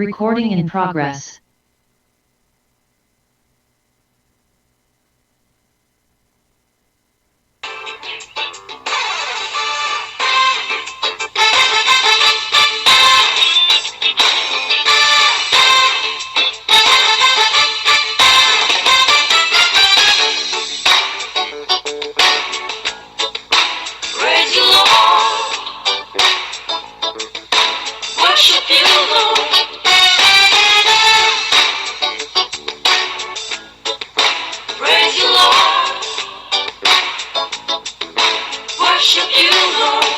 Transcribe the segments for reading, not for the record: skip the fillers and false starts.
Recording in progress. Praise you, Lord. Worship you, Lord. Praise you, Lord. Worship you, Lord.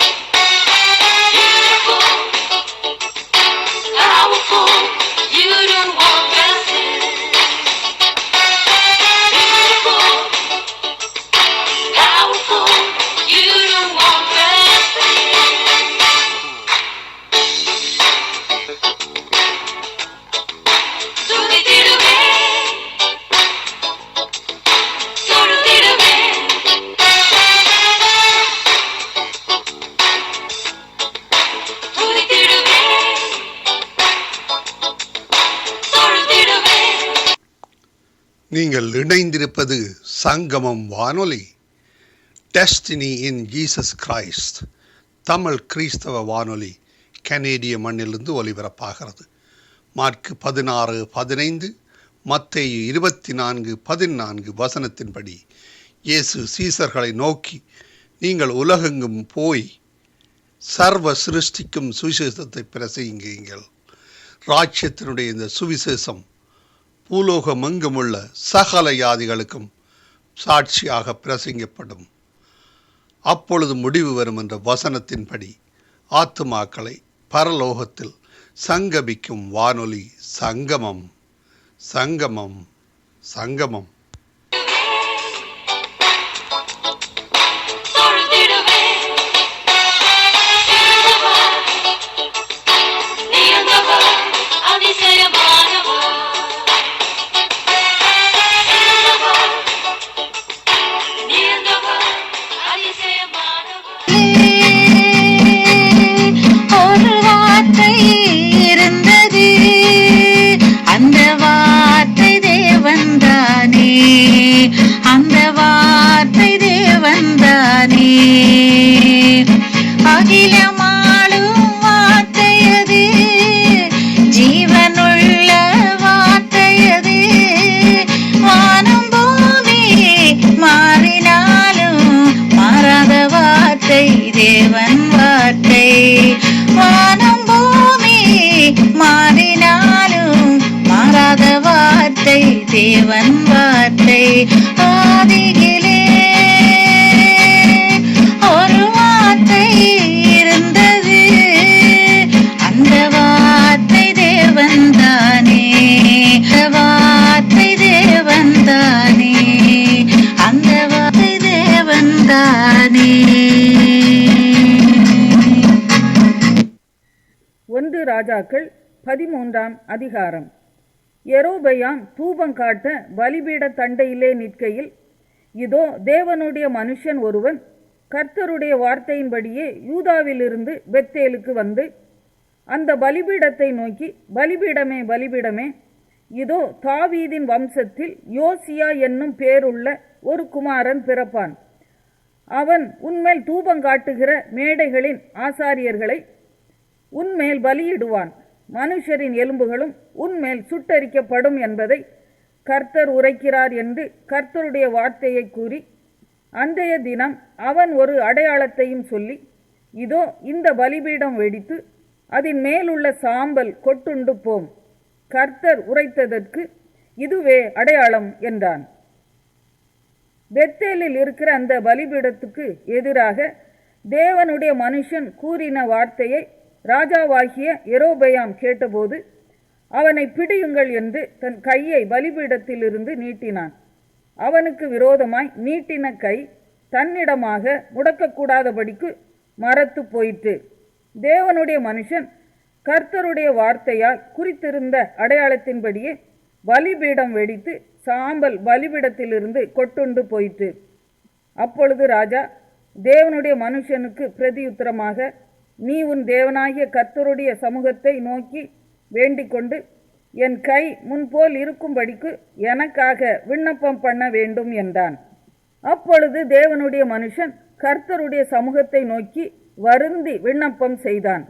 Beautiful, powerful, you don't want blessings. Beautiful, powerful, you don't want blessings. துதித்திடுவே தொழுதிடுவே துதித்திடுவே தொழுதிடுவே. நீங்கள் இணைந்திருப்பது சங்கமம் வானொலி, destiny in Jesus Christ, Tamil கிறிஸ்தவ வானொலி, கனேடிய மண்ணிலிருந்து ஒலிபரப்பாகிறது. Mark 16:15, மத்தேயு 24:14 வசனத்தின்படி இயேசு சீசர்களை நோக்கி, நீங்கள் உலகெங்கும் போய் சர்வ சிருஷ்டிக்கும் சுவிசேஷத்தை பிரசங்கியுங்கள். ராஜ்யத்தினுடைய இந்த சுவிசேஷம் பூலோகமெங்குமுள்ள சகல ஜாதிகளுக்கும் சாட்சியாக பிரசங்கப்படும். அப்பொழுது முடிவு வரும் என்ற வசனத்தின்படி ஆத்துமாக்களை பரலோகத்தில் சங்கமிக்கும் வானொலி சங்கமம், சங்கமம், சங்கமம். தொழுதிடுவே இருந்தவர் நீந்தவர் அதிசயமானவர் இருந்தவர் நீந்தவர் அதிசயமானவர். ஒரு வார்த்தை இருந்தது, அந்த வார்த்தை தேவன்தானே, அந்த வார்த்தை தேவன்தானே. அகிலமாளும் வார்த்தையது, ஜீவனுள்ள வார்த்தையது. வானம் பூமி மாறினாலும் மாறாத வார்த்தை தேவன் வார்த்தை. வானம் பூமி மாறினாலும் மாறாத வார்த்தை தேவன் வார்த்தை. ஆதியிலே ஒரு வார்த்தை இருந்தது, அந்த வார்த்தை தேவன்தானே, அந்த வார்த்தை தேவன்தானே, அந்த வார்த்தை தேவன்தானே. 1 ராஜாக்கள் 13ஆம் அதிகாரம். யெரொபெயாம் தூபம் காட்ட பலிபீட தண்டையிலே நிற்கையில், இதோ தேவனுடைய மனுஷன் ஒருவன் கர்த்தருடைய வார்த்தையின்படியே யூதாவிலிருந்து பெத்தேலுக்கு வந்து அந்த பலிபீடத்தை நோக்கி, பலிபீடமே பலிபீடமே, இதோ தாவீதின் வம்சத்தில் யோசியா என்னும் பேருள்ள ஒரு குமாரன் பிறப்பான். அவன் உன்மேல் தூபம் காட்டுகிற மேடைகளின் ஆசாரியர்களை உன்மேல் பலியிடுவான். மனுஷரின் எலும்புகளும் உன்மேல் சுட்டரிக்கப்படும் என்பதை கர்த்தர் உரைக்கிறார் என்று கர்த்தருடைய வார்த்தையை கூறி, அன்றைய தினம் அவன் ஒரு அடையாளத்தையும் சொல்லி, இதோ இந்த பலிபீடம் வெடித்து அதன் மேலுள்ள சாம்பல் கொட்டுண்டு போம். கர்த்தர் உரைத்ததற்கு இதுவே அடையாளம் என்றான். பெத்தேலில் இருக்கிற அந்த பலிபீடத்துக்கு எதிராக தேவனுடைய மனுஷன் கூறின வார்த்தையை ராஜாவாகிய யெரொபெயாம் கேட்டபோது, அவனை பிடியுங்கள் என்று தன் கையை பலிபீடத்திலிருந்து நீட்டினான். அவனுக்கு விரோதமாய் நீட்டின கை தன்னிடமாக முடக்கக்கூடாதபடிக்கு மரத்து போயிற்று. தேவனுடைய மனுஷன் கர்த்தருடைய வார்த்தையால் குறித்திருந்த அடையாளத்தின்படியே பலிபீடம் வெடித்து சாம்பல் பலிபீடத்திலிருந்து கொட்டுண்டு போயிற்று. அப்பொழுது ராஜா தேவனுடைய மனுஷனுக்கு பிரதியுத்தரமாக, நீ உன் தேவனாகிய கர்த்தருடைய சமூகத்தை நோக்கி வேண்டிக் கொண்டு என் கை முன்போல் இருக்கும்படிக்கு எனக்காக விண்ணப்பம் பண்ண வேண்டும் என்றான். அப்பொழுது தேவனுடைய மனுஷன் கர்த்தருடைய சமூகத்தை நோக்கி வருந்தி விண்ணப்பம் செய்தான்.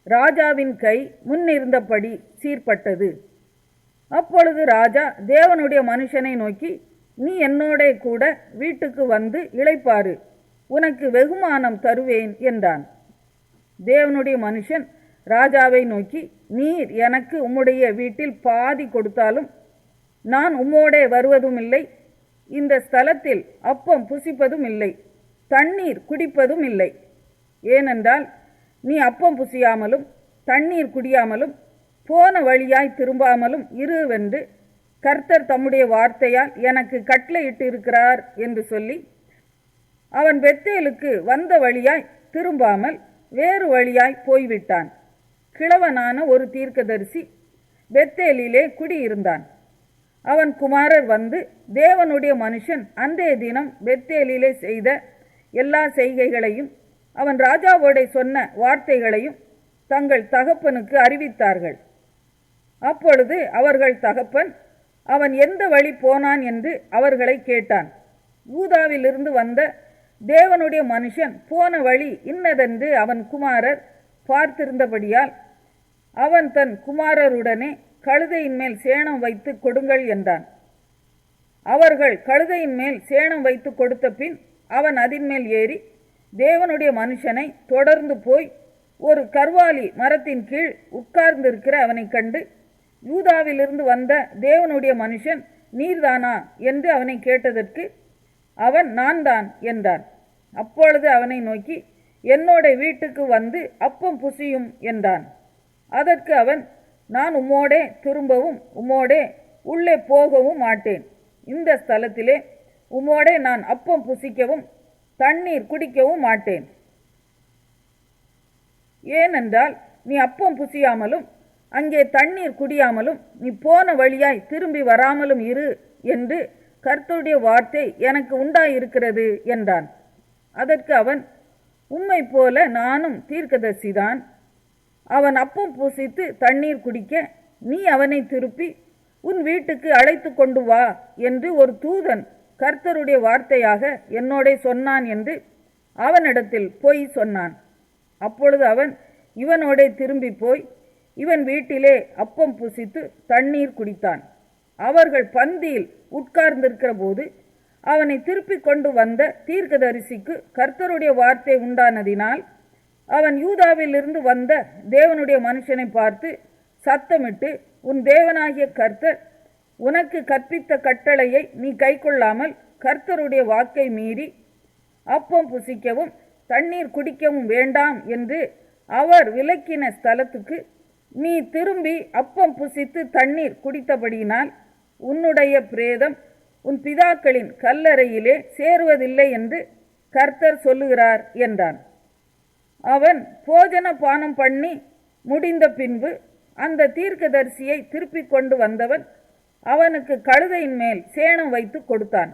ராஜாவின் கை முன்னிருந்தபடி சீர்பட்டது. அப்பொழுது ராஜா தேவனுடைய மனுஷனை நோக்கி, நீ என்னோட கூட வீட்டுக்கு வந்து இளைப்பாரு, உனக்கு வெகுமானம் தருவேன் என்றான். தேவனுடைய மனுஷன் ராஜாவை நோக்கி, நீர் எனக்கு உம்முடைய வீட்டில் பாதி கொடுத்தாலும் நான் உம்மோடே வருவதும் இல்லை, இந்த ஸ்தலத்தில் அப்பம் புசிப்பதும் இல்லை, தண்ணீர் குடிப்பதும் இல்லை. ஏனென்றால் நீ அப்பம் புசியாமலும் தண்ணீர் குடியாமலும் போன வழியாய் திரும்பாமலும் இருவென்று கர்த்தர் தம்முடைய வார்த்தையால் எனக்கு கட்டளையிட்டு இருக்கிறார் என்று சொல்லி அவன் பெத்தேலுக்கு வந்த வழியாய் திரும்பாமல் வேறு வழியாய் போய்விட்டான். கிழவனான ஒரு தீர்க்கதரிசி பெத்தேலிலே குடியிருந்தான். அவன் குமாரர் வந்து தேவனுடைய மனுஷன் அன்றைய தினம் பெத்தேலிலே செய்த எல்லா செய்கைகளையும் அவன் ராஜாவோட சொன்ன வார்த்தைகளையும் தங்கள் தகப்பனுக்கு அறிவித்தார்கள். அப்பொழுது அவர்கள் தகப்பன் அவன் எந்த வழி போனான் என்று அவர்களை கேட்டான். யூதாவிலிருந்து வந்த தேவனுடைய மனுஷன் போன வழி இன்னதென்று அவன் குமாரர் பார்த்திருந்தபடியால் அவன் தன் குமாரருடனே கழுதையின் மேல் சேணம் வைத்து கொடுங்கள் என்றான். அவர்கள் கழுதையின் மேல் சேணம் வைத்து கொடுத்த பின் அவன் அதின்மேல் ஏறி தேவனுடைய மனுஷனை தொடர்ந்து போய் ஒரு கர்வாலி மரத்தின் கீழ் உட்கார்ந்திருக்கிற அவனை கண்டு, யூதாவிலிருந்து வந்த தேவனுடைய மனுஷன் நீர்தானா என்று அவனை கேட்டதற்கு அவன் நான் தான் என்றான். அப்பொழுது அவனை நோக்கி, என்னோட வீட்டுக்கு வந்து அப்பம் புசியும் என்றான். அதற்கு அவன், நான் உம்மோடே திரும்பவும் உம்மோடே உள்ளே போகவும் மாட்டேன், இந்த ஸ்தலத்திலே உம்மோடே நான் அப்பம் புசிக்கவும் தண்ணீர் குடிக்கவும் மாட்டேன். ஏனென்றால் நீ அப்பம் புசியாமலும் அங்கே தண்ணீர் குடியாமலும் நீ போன வழியாய் திரும்பி வராமலும் இரு என்று கர்த்தருடைய வார்த்தை எனக்கு உண்டாயிருக்கிறது என்றான். அதற்கு அவன், உம்மை போல நானும் தீர்க்கதரிசிதான். அவன் அப்பம் புசித்து தண்ணீர் குடிக்க நீ அவனை திருப்பி உன் வீட்டுக்கு அழைத்து கொண்டு வா என்று ஒரு தூதன் கர்த்தருடைய வார்த்தையாக என்னோட சொன்னான் என்று அவனிடத்தில் போய் சொன்னான். அப்பொழுது அவன் இவனோட திரும்பி போய் இவன் வீட்டிலே அப்பம் புசித்து தண்ணீர் குடித்தான். அவர்கள் பந்தியில் உட்கார்ந்திருக்கிற போது அவனை திருப்பி கொண்டு வந்த தீர்க்கதரிசிக்கு கர்த்தருடைய வார்த்தை உண்டானதினால் அவன் யூதாவிலிருந்து வந்த தேவனுடைய மனுஷனை பார்த்து சத்தமிட்டு, உன் தேவனாகிய கர்த்தர் உனக்கு கற்பித்த கட்டளையை நீ கைக்கொள்ளாமல் கர்த்தருடைய வாக்கை மீறி அப்பம் புசிக்கவும் தண்ணீர் குடிக்கவும் வேண்டாம் என்று அவர் விலக்கின ஸ்தலத்துக்கு நீ திரும்பி அப்பம் புசித்து தண்ணீர் குடித்தபடியினால் உன்னுடைய பிரேதம் உன் பிதாக்களின் கல்லறையிலே சேருவதில்லை என்று கர்த்தர் சொல்லுகிறார் என்றான். அவன் போஜன பானம் பண்ணி முடிந்த பின்பு அந்த தீர்க்கதரிசியை திருப்பி கொண்டு வந்தவன் அவனுக்கு கழுதையின் மேல் சேணம் வைத்து கொடுத்தான்.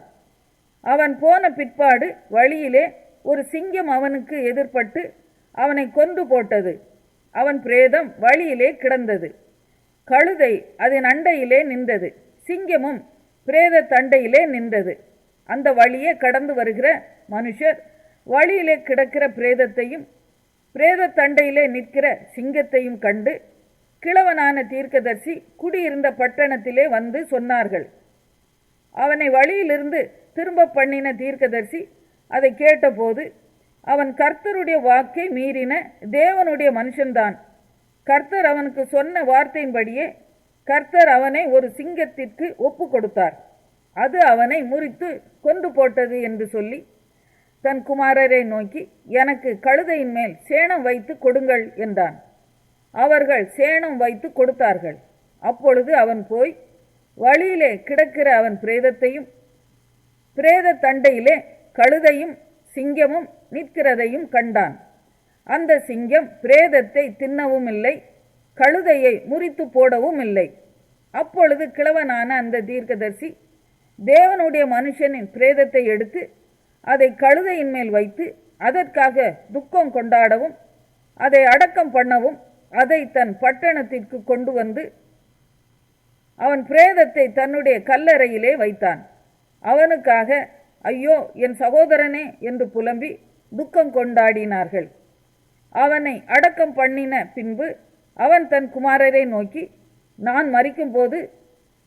அவன் போன பிற்பாடு வழியிலே ஒரு சிங்கம் அவனுக்கு எதிர்பட்டு அவனை கொன்று போட்டது. அவன் பிரேதம் வழியிலே கிடந்தது. கழுதை அதன் அண்டையிலே நின்றது, சிங்கமும் பிரேத தண்டையிலே நின்றது. அந்த வழியே கடந்து வருகிற மனுஷர் வழியிலே கிடக்கிற பிரேதத்தையும் பிரேத தண்டையிலே நிற்கிற சிங்கத்தையும் கண்டு கிழவனான தீர்க்கதரிசி குடியிருந்த பட்டணத்திலே வந்து சொன்னார்கள். அவனை வழியிலிருந்து திரும்ப பண்ணின தீர்க்கதரிசி அதை கேட்டபோது, அவன் கர்த்தருடைய வாக்கை மீறின தேவனுடைய மனுஷன்தான். கர்த்தர் அவனுக்கு சொன்ன வார்த்தையின்படியே கர்த்தர் அவனை ஒரு சிங்கத்திற்கு ஒப்பு கொடுத்தார், அது அவனை முறித்து கொண்டு போட்டது என்று சொல்லி தன் குமாரரை நோக்கி, எனக்கு கழுதையின் மேல் சேணம் வைத்து கொடுங்கள் என்றான். அவர்கள் சேணம் வைத்து கொடுத்தார்கள். அப்பொழுது அவன் போய் வழியிலே கிடக்கிற அவன் பிரேதத்தையும் பிரேத தண்டையிலே கழுதையும் சிங்கமும் நிற்கிறதையும் கண்டான். அந்த சிங்கம் பிரேதத்தை தின்னவும் இல்லை, கழுதையை முறித்து போடவும் இல்லை. அப்பொழுது கிழவனான அந்த தீர்க்கதரிசி தேவனுடைய மனுஷனின் பிரேதத்தை எடுத்து அதை கழுதையின் மேல் வைத்து அதற்காக துக்கம் கொண்டாடவும் அதை அடக்கம் பண்ணவும் அதை தன் பட்டணத்திற்கு கொண்டு வந்து அவன் பிரேதத்தை தன்னுடைய கல்லறையிலே வைத்தான். அவனுக்காக ஐயோ என் சகோதரனே என்று புலம்பி துக்கம் கொண்டாடினார்கள். அவனை அடக்கம் பண்ணின பின்பு அவன் தன் குமாரரை நோக்கி, நான் மரிக்கும்போது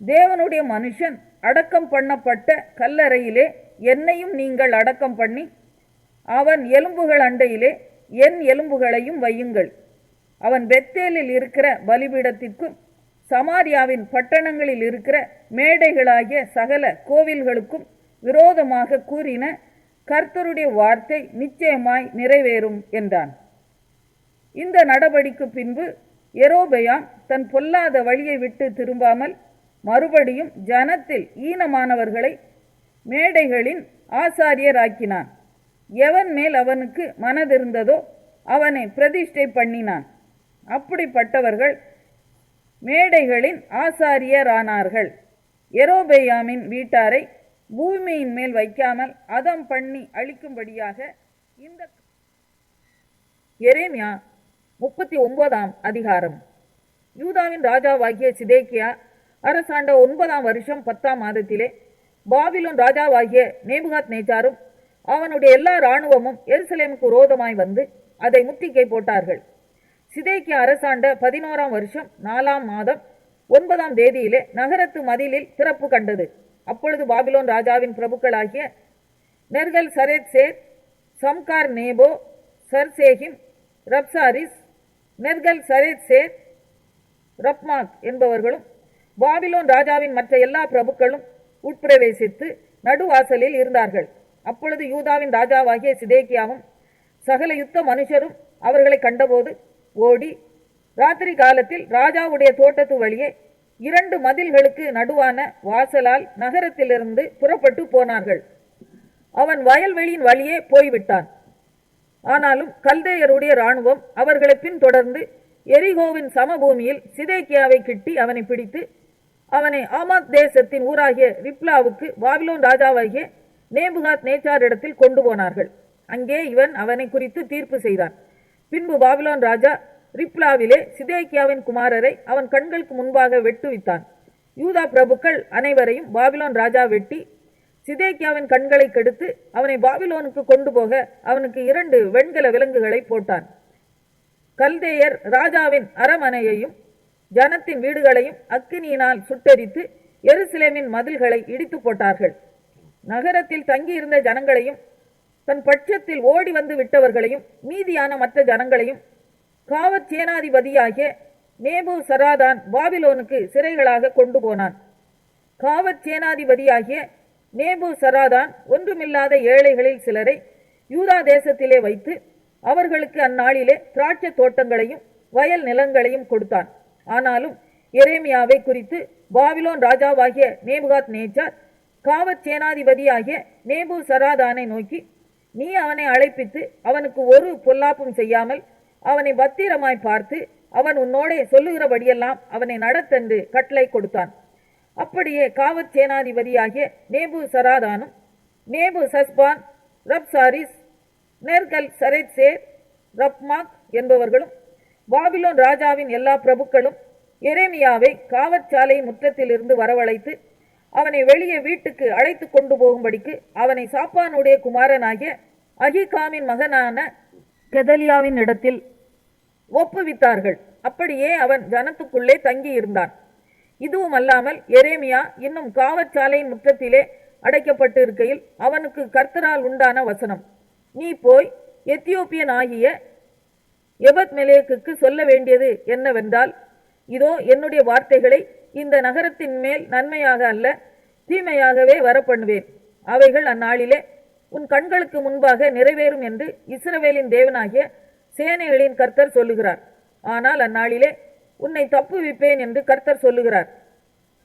தேவனுடைய மனுஷன் அடக்கம் பண்ணப்பட்ட கல்லறையிலே என்னையும் நீங்கள் அடக்கம் பண்ணி அவன் எலும்புகள் அண்டையிலே என் எலும்புகளையும் வையுங்கள். அவன் பெத்தேலில் இருக்கிற பலிபீடத்திற்கும் சமாரியாவின் பட்டணங்களில் இருக்கிற மேடைகளாகிய சகல கோவில்களுக்கும் விரோதமாக கூறின கர்த்தருடைய வார்த்தை நிச்சயமாய் நிறைவேறும் என்றான். இந்த நடபடிக்கு பின்பு யெரொபெயாம் தன் பொல்லாத வழியை விட்டு திரும்பாமல் மறுபடியும் ஜனத்தில் ஈனமானவர்களை மேடைகளின் ஆசாரியராக்கினான். எவன் மேல் அவனுக்கு மனதிருந்ததோ அவனை பிரதிஷ்டை பண்ணினான். அப்படிப்பட்டவர்கள் மேடைகளின் ஆசாரியரானார்கள். யெரொபெயாமின் வீட்டாரை பூமியின் மேல் வைக்காமல் அதம் பண்ணி அழிக்கும்படியாக இந்த எரேமியா 39ஆம் அதிகாரம். யூதாவின் ராஜாவாகிய சிதேக்கியா அரசாண்ட 9ஆம் வருஷம் 10ஆம் மாதத்திலே பாபிலோன் ராஜாவாகிய நேபுகாத்நேச்சாரும் அவனுடைய எல்லா இராணுவமும் எருசலேமுக்கு விரோதமாய் வந்து அதை முற்றுகை போட்டார்கள். சிதேக்கியா அரசாண்ட 11ஆம் வருஷம் 4ஆம் மாதம் 9ஆம் தேதியிலே நகரத்து மதிலில் திறப்பு கண்டது. அப்பொழுது பாபிலோன் ராஜாவின் பிரபுக்களாகிய நெர்கல் சரேத்சேர், சம்கார் நேபோ, சர்சேகிம், ரப்சாரிஸ், நெர்கல் சரேத்சேர், ரப்மாக் என்பவர்களும் பாபிலோன் ராஜாவின் மற்ற எல்லா பிரபுக்களும் உட்பிரவேசித்து நடுவாசலில் இருந்தார்கள். அப்பொழுது யூதாவின் ராஜாவாகிய சிதேக்கியாவும் சகல யுத்த மனுஷரும் அவர்களை கண்டபோது ஓடி ராத்திரி காலத்தில் ராஜாவுடைய தோட்டத்து வழியே 2 மதில்களுக்கு நடுவான வாசலால் நகரத்திலிருந்து புறப்பட்டு போனார்கள். அவன் வயல்வெளியின் வழியே போய்விட்டான். ஆனாலும் கல்தேயருடைய இராணுவம் அவர்களை பின்தொடர்ந்து எரிகோவின் சமபூமியில் சிதேக்கியாவை கிட்டி அவனை பிடித்து அவனை ஆமாத் தேசத்தின் ஊராகிய ரிப்லாவுக்கு பாபிலோன் ராஜாவாகிய நேபுகாத்நேச்சாரிடத்தில் கொண்டு போனார்கள். அங்கே இவன் அவனை குறித்து தீர்ப்பு செய்தான். பின்பு பாபிலோன் ராஜா ரிப்லாவிலே சிதேக்கியாவின் குமாரரை அவன் கண்களுக்கு முன்பாக வெட்டுவித்தான். யூதா பிரபுக்கள் அனைவரையும் பாபிலோன் ராஜா வெட்டி சிதேக்கியாவின் கண்களை கெடுத்து அவனை பாபிலோனுக்கு கொண்டு போக அவனுக்கு 2 வெண்கல விலங்குகளை போட்டான். கல்தேயர் ராஜாவின் அரமனையையும் ஜனத்தின் வீடுகளையும் அக்கினியினால் சுட்டெரித்து எருசலேமின் மதில்களை இடித்து போட்டார்கள். நகரத்தில் தங்கியிருந்த ஜனங்களையும் தன் பட்சத்தில் ஓடி வந்து விட்டவர்களையும் மீதியான மற்ற ஜனங்களையும் காவற் சேனாதிபதியாகிய நேபுசராதான் பாபிலோனுக்கு சிறைகளாக கொண்டு போனான். காவற் சேனாதிபதியாகிய நேபுசராதான் ஒன்றுமில்லாத ஏழைகளில் சிலரை யூதா தேசத்திலே வைத்து அவர்களுக்கு அந்நாளிலே திராட்சை தோட்டங்களையும் வயல் நிலங்களையும் கொடுத்தான். ஆனாலும் எரேமியாவை குறித்து பாபிலோன் ராஜாவாகிய நேபுகாத்நேச்சார் காவற் சேனாதிபதியாகிய நேபுசராதானை நோக்கி, நீ அவனை அழைப்பித்து அவனுக்கு ஒரு பொல்லாப்பும் செய்யாமல் அவனை பத்திரமாய் பார்த்து அவன் உன்னோடே சொல்லுகிறபடியெல்லாம் அவனை நடத்தென்று கட்டளை கொடுத்தான். அப்படியே காவற் சேனாதிபதியாகிய நேபுசராதானும் நேபுசஸ்பான், ரப்சாரிஸ், நெர்கல் சரேத்சேர், ரப்மாக் என்பவர்களும் பாபிலோன் ராஜாவின் எல்லா பிரபுக்களும் எரேமியாவை காவற்சாலையின் முற்றத்திலிருந்து வரவழைத்து அவனை வெளியே வீட்டுக்கு அழைத்து கொண்டு போகும்படிக்கு அவனை சாப்பானுடைய குமாரனாகிய அகிகாமின் மகனான கெதலியாவின் இடத்தில் ஒப்புவித்தார்கள். அப்படியே அவன் ஜனத்துக்குள்ளே தங்கியிருந்தான். இதுவும் அல்லாமல் எரேமியா இன்னும் காவற்சாலையின் முற்றத்திலே அடைக்கப்பட்டு இருக்கையில் அவனுக்கு கர்த்தரால் உண்டான வசனம், நீ போய் எத்தியோப்பியன் ஆகிய எபத்மெலேக்குக்கு சொல்ல வேண்டியது என்னவென்றால், இதோ என்னுடைய வார்த்தைகளை இந்த நகரத்தின் மேல் நன்மையாக அல்ல தீமையாகவே வரப்பண்ணுவேன். அவைகள் அந்நாளிலே உன் கண்களுக்கு முன்பாக நிறைவேறும் என்று இஸ்ரவேலின் தேவனாகிய சேனைகளின் கர்த்தர் சொல்லுகிறார். ஆனால் அந்நாளிலே உன்னை தப்புவிப்பேன் என்று கர்த்தர் சொல்லுகிறார்.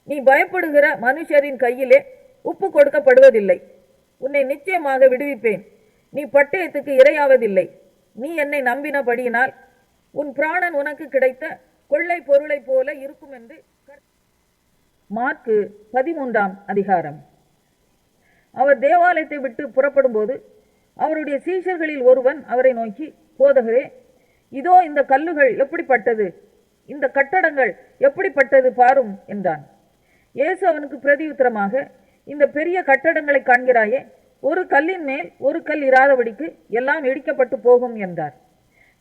நீ பயப்படுகிற மனுஷரின் கையிலே உப்பு கொடுக்கப்படுவதில்லை. உன்னை நிச்சயமாக விடுவிப்பேன். நீ பட்டயத்துக்கு இரையாவதில்லை. நீ என்னை நம்பினபடியினால் உன் பிராணன் உனக்கு கிடைத்த கொள்ளை பொருளை போல இருக்கும் என்று. மாற்கு 13ஆம் அதிகாரம். அவர் தேவாலயத்தை விட்டு புறப்படும் போது அவருடைய சீஷர்களில் ஒருவன் அவரை நோக்கி, போதகரே, இதோ இந்த கல்லுகள் எப்படிப்பட்டது, இந்த கட்டடங்கள் எப்படிப்பட்டது பாரும் என்றான். இயேசு அவனுக்கு பிரதியுத்தரமாக, இந்த பெரிய கட்டடங்களை காண்கிறாயே, ஒரு கல்லின் மேல் ஒரு கல் இராதபடிக்கு எல்லாம் இடிக்கப்பட்டு போகும் என்றார்.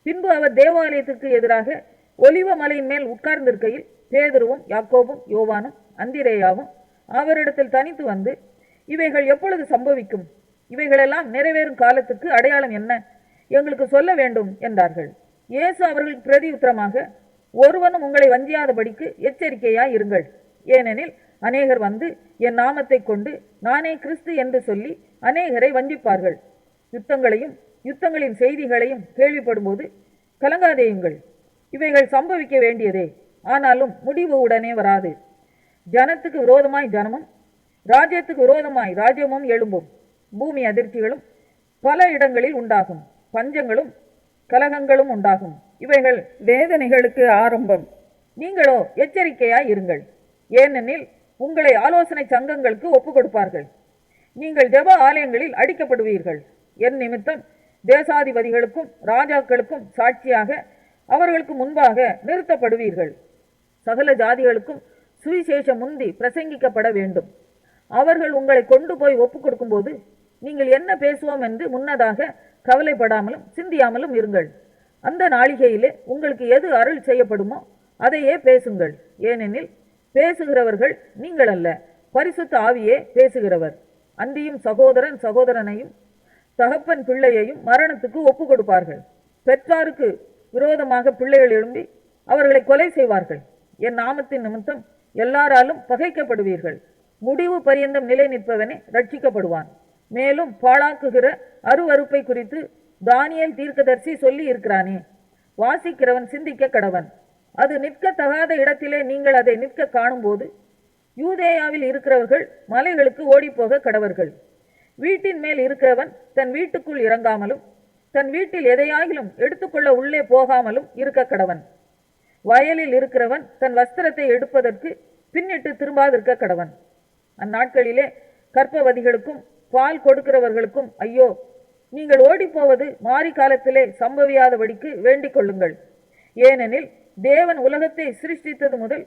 பின்பு அவர் தேவாலயத்திற்கு எதிராக ஒலிவ மலையின் மேல் உட்கார்ந்திருக்கையில் பேதுருவும் யாக்கோபும் யோவானும் அந்திரேயாவும் அவரிடத்தில் தனித்து வந்து, இவைகள் எப்பொழுது சம்பவிக்கும், இவைகளெல்லாம் நிறைவேறும் காலத்துக்கு அடையாளம் என்ன, எங்களுக்கு சொல்ல வேண்டும் என்றார்கள். இயேசு அவர்களுக்கு பிரதியுத்தரமாக, ஒருவனும் உங்களை வஞ்சியாதபடிக்கு எச்சரிக்கையாய் இருங்கள். ஏனெனில் அநேகர் வந்து என் நாமத்தை கொண்டு நானே கிறிஸ்து என்று சொல்லி அநேகரை வஞ்சிப்பார்கள். யுத்தங்களின் செய்திகளையும் கேள்விப்படும்போது கலங்காதேயுங்கள். இவைகள் சம்பவிக்க வேண்டியதே, ஆனாலும் முடிவு உடனே வராது. ஜனத்துக்கு விரோதமாய் ஜனமும் ராஜ்யத்துக்கு விரோதமாய் ராஜ்யமும் எழும்பும். பூமி அதிர்ச்சிகளும் பல இடங்களில் உண்டாகும். பஞ்சங்களும் கலகங்களும் உண்டாகும். இவைகள் வேதனைகளுக்கு ஆரம்பம். நீங்களோ எச்சரிக்கையாய் இருங்கள். ஏனெனில் உங்களை ஆலோசனை சங்கங்களுக்கு ஒப்பு கொடுப்பார்கள். நீங்கள் ஜெப ஆலயங்களில் அடிக்கப்படுவீர்கள். என் நிமித்தம் தேசாதிபதிகளுக்கும் ராஜாக்களுக்கும் சாட்சியாக அவர்களுக்கு முன்பாக நிறுத்தப்படுவீர்கள். சகல ஜாதிகளுக்கும் சுவிசேஷம் முந்தி பிரசங்கிக்கப்பட வேண்டும். அவர்கள் உங்களை கொண்டு போய் ஒப்பு கொடுக்கும்போது நீங்கள் என்ன பேசுவோம் என்று முன்னதாக கவலைப்படாமலும் சிந்தியாமலும் இருங்கள். அந்த நாளிகையிலே உங்களுக்கு எது அருள் செய்யப்படுமோ அதையே பேசுங்கள். ஏனெனில் பேசுகிறவர்கள் நீங்கள் அல்ல, பரிசுத்த ஆவியே பேசுகிறவர். அன்றியும் சகோதரன் சகோதரனையும் தகப்பன் பிள்ளையையும் மரணத்துக்கு ஒப்பு கொடுப்பார்கள். பெற்றாருக்கு விரோதமாக பிள்ளைகள் எழும்பி அவர்களை கொலை செய்வார்கள். என் நாமத்தின் நிமித்தம் எல்லாராலும் பகைக்கப்படுவீர்கள். முடிவு பரியந்தம் நிலை நிற்பவனே ரட்சிக்கப்படுவான். மேலும் பாழாக்குகிற அருவருப்பை குறித்து தானியேல் தீர்க்கதரிசி சொல்லி இருக்கிறானே, வாசிக்கிறவன் சிந்திக்க கடவன். அது நிற்கத்தகாத இடத்திலே நீங்கள் அதை நிற்க காணும்போது யூதேயாவில் இருக்கிறவர்கள் மலைகளுக்கு ஓடிப்போக கடவர்கள். வீட்டின் மேல் இருக்கிறவன் தன் வீட்டுக்குள் இறங்காமலும் தன் வீட்டில் எதையாகிலும் எடுத்துக்கொள்ள உள்ளே போகாமலும் இருக்க கடவன். வயலில் இருக்கிறவன் தன் வஸ்திரத்தை எடுப்பதற்கு பின்னிட்டு திரும்பாதிருக்க கடவன். அந்நாட்களிலே கர்ப்பவதிகளுக்கும் பால் கொடுக்கிறவர்களுக்கும் ஐயோ, நீங்கள் ஓடிப்போவது மாறி காலத்திலே சம்பவியாதபடிக்கு வேண்டிக் கொள்ளுங்கள். ஏனெனில் தேவன் உலகத்தை சிருஷ்டித்தது முதல்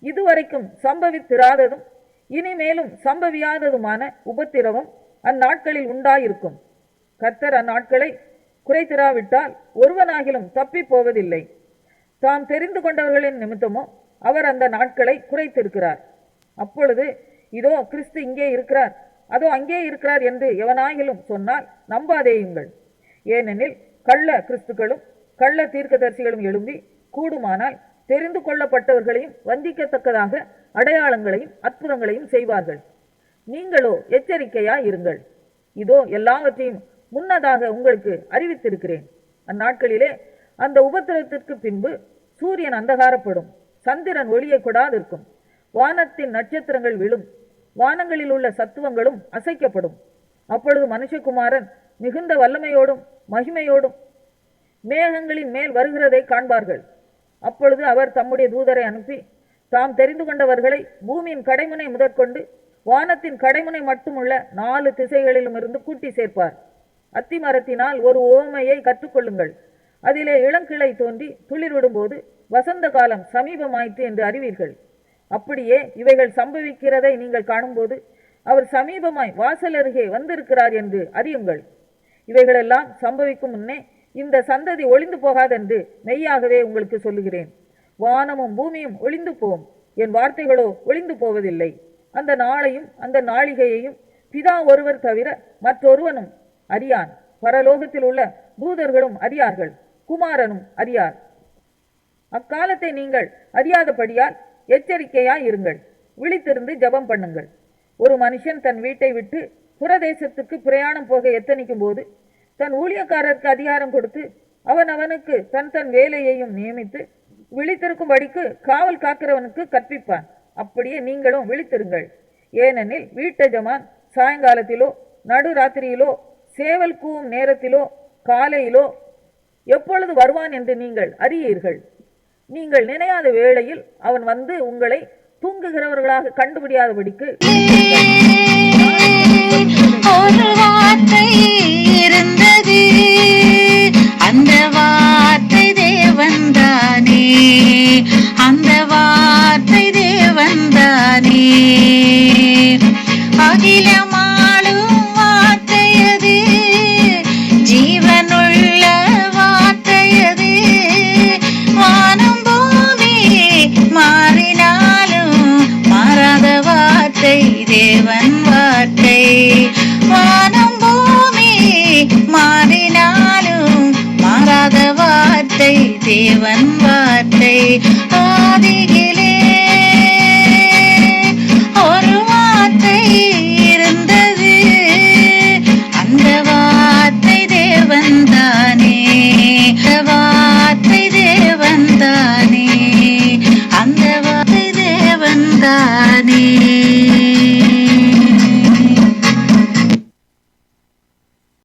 இதுவரைக்கும் சம்பவித்திராததும் இனிமேலும் சம்பவியாததுமான உபத்திரவம் அந்நாட்களில் உண்டாயிருக்கும். கர்த்தர் அந்நாட்களை குறைத்திராவிட்டால் ஒருவனாகிலும் தப்பி போவதில்லை. தாம் தெரிந்து கொண்டவர்களின் நிமித்தமோ அவர் அந்த நாட்களை குறைத்திருக்கிறார். அப்பொழுது இதோ கிறிஸ்து இங்கே இருக்கிறார், அதோ அங்கே இருக்கிறார் என்று எவனாகிலும் சொன்னால் நம்பாதேயுங்கள். ஏனெனில் கள்ள கிறிஸ்துக்களும் கள்ள தீர்க்கதரிசிகளும் எழும்பி கூடுமானால் தெரிந்து கொள்ளப்பட்டவர்களையும் வந்திக்கத்தக்கதாக அடையாளங்களையும் அற்புதங்களையும் செய்வார்கள். நீங்களோ எச்சரிக்கையா இருங்கள். இதோ எல்லாவற்றையும் முன்னதாக உங்களுக்கு அறிவித்திருக்கிறேன். அந்நாட்களிலே அந்த உபத்திரவத்திற்கு பின்பு சூரியன் அந்தகாரப்படும், சந்திரன் ஒளியை கொடாதிருக்கும், வானத்தின் நட்சத்திரங்கள் விழும், வானங்களில் உள்ள சத்துவங்களும் அசைக்கப்படும். அப்பொழுது மனுஷகுமாரன் மிகுந்த வல்லமையோடும் மகிமையோடும் மேகங்களின் மேல் வருகிறதை காண்பார்கள். அப்பொழுது அவர் தம்முடைய தூதரை அனுப்பி தாம் தெரிந்து கொண்டவர்களை பூமியின் கடைமுனை முதற்கொண்டு வானத்தின் கடைமுனை மட்டுமுள்ள 4 திசைகளிலும் இருந்து கூட்டி சேர்ப்பார். அத்திமரத்தினால் ஒரு உவமையை கற்றுக்கொள்ளுங்கள். அதிலே இளங்கிளை தோன்றி துளிர்விடும்போது வசந்த காலம் சமீபமாயிற்று என்று அறிவீர்கள். அப்படியே இவைகள் சம்பவிக்கிறதை நீங்கள் காணும்போது அவர் சமீபமாய் வாசல் அருகே வந்திருக்கிறார் என்று அறியுங்கள். இவைகளெல்லாம் சம்பவிக்கும் முன்னே இந்த சந்ததி ஒளிந்து போகாதென்று மெய்யாகவே உங்களுக்கு சொல்லுகிறேன். வானமும் பூமியும் ஒளிந்து போம், என் வார்த்தைகளோ ஒளிந்து போவதில்லை. அந்த நாளையும் அந்த நாளிகையையும் பிதா ஒருவர் தவிர மற்றொருவனும் அறியான். பரலோகத்தில் உள்ள தூதர்களும் அறியார்கள், குமாரனும் அறியார். அக்காலத்தை நீங்கள் அறியாதபடியால் எச்சரிக்கையாய் இருங்கள். விழித்திருந்து ஜெபம் பண்ணுங்கள். ஒரு மனுஷன் தன் வீட்டை விட்டு புறதேசத்துக்கு பிரயாணம் போக எத்தனிக்கும் போது தன் ஊழியக்காரருக்கு அதிகாரம் கொடுத்து அவனுக்கு தன் வேலையையும் நியமித்து விழித்திருக்கும்படிக்கு காவல் காக்கிறவனுக்கு கற்பிப்பான். அப்படியே நீங்களும் விழித்திருங்கள். ஏனெனில் வீட்டஜமான் சாயங்காலத்திலோ நடுராத்திரியிலோ சேவல் கூவும் நேரத்திலோ காலையிலோ எப்பொழுது வருவான் என்று நீங்கள் அறியீர்கள். நீங்கள் நினையாத வேளையில் அவன் வந்து உங்களை தூங்குகிறவர்களாக கண்டுபிடியாதபடிக்கு ஒரு வார்த்தை இருந்தது, அந்த வார்த்தை தேவன்தானே, அந்த வார்த்தை தேவன்தானே. அகிலமாளும் வார்த்தையது, ஜீவனுள்ள வார்த்தையது. வானம் பூமி மாறினாலும் மாறாத வார்த்தை தேவன் வார்த்தை. வானம் பூமி மாறினாலும் மாறாத வார்த்தை தேவன் வார்த்தை. ஆதியிலே ஒரு வார்த்தை இருந்தது, அந்த வார்த்தை தேவன்தானே, அந்த வார்த்தை தேவன்தானே, அந்த வார்த்தை தேவன்தானே.